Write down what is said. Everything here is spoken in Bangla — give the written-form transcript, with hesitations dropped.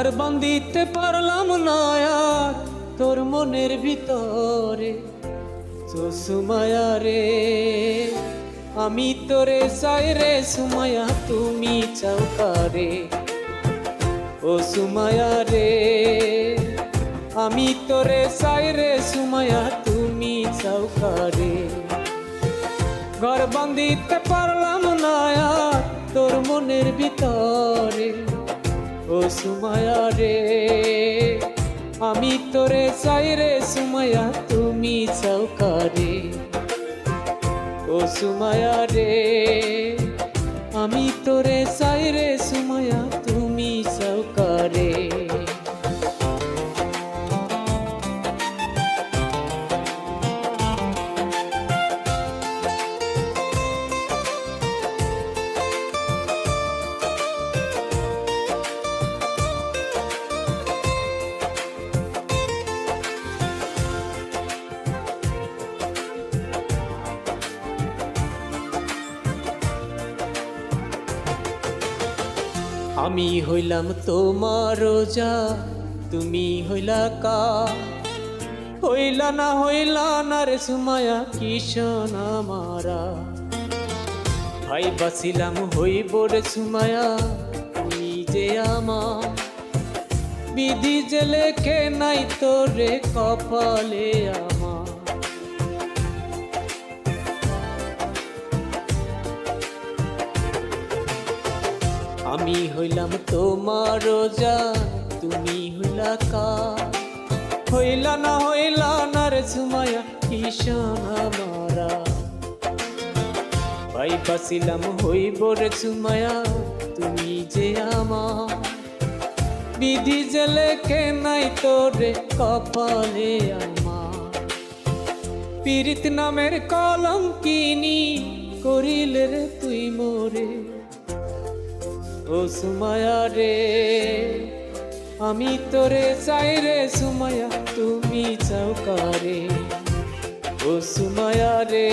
ঘর বান্ধিতে পারলাম না আর তোর মনের ভিতরে। তো সুমায়া রে আমি তোরে চাই রে সুমায়া তুমি চাও কারে। ও সুমায়া রে আমি তোরে চাই রে সুমায়া তুমি চাও কারে। ঘর বান্ধিতে পারলাম না আর তোর মনের ভিতরে। ও সুমায়া রে আমি তোরে চাই রে সুমায়া তুমি চাও কারে। ও সুমায়া রে আমি তোরে চাই রে সুমায়া তুমি চাও কারে। আমি হইলাম তোমার রোজা তুমি হইলা কা। হইলা না রে সুমায়া কিশন আমারা। ভাই বাসিলাম হইব রে সুমায়া তুমি যে আমার। বিধি যে লেখে নাই তোরে কপালে আমার। আমি হইলাম তোমার রোজা তুমি হইলা কা। হইলা না রে সুমায়া কিশন আমারা। ভাই বাসিলাম হইব রে সুমায়া তুমি যে আমার। বিধি যে লেখে নাই তোরে কপালে আমার। পীড়িত নামের কলম কিনি করিলে রে তুই মোরে। ও সুমায়া রে আমি তোরে চাই রে সুমায়া তুমি চাও কারে। ও সুমায়া রে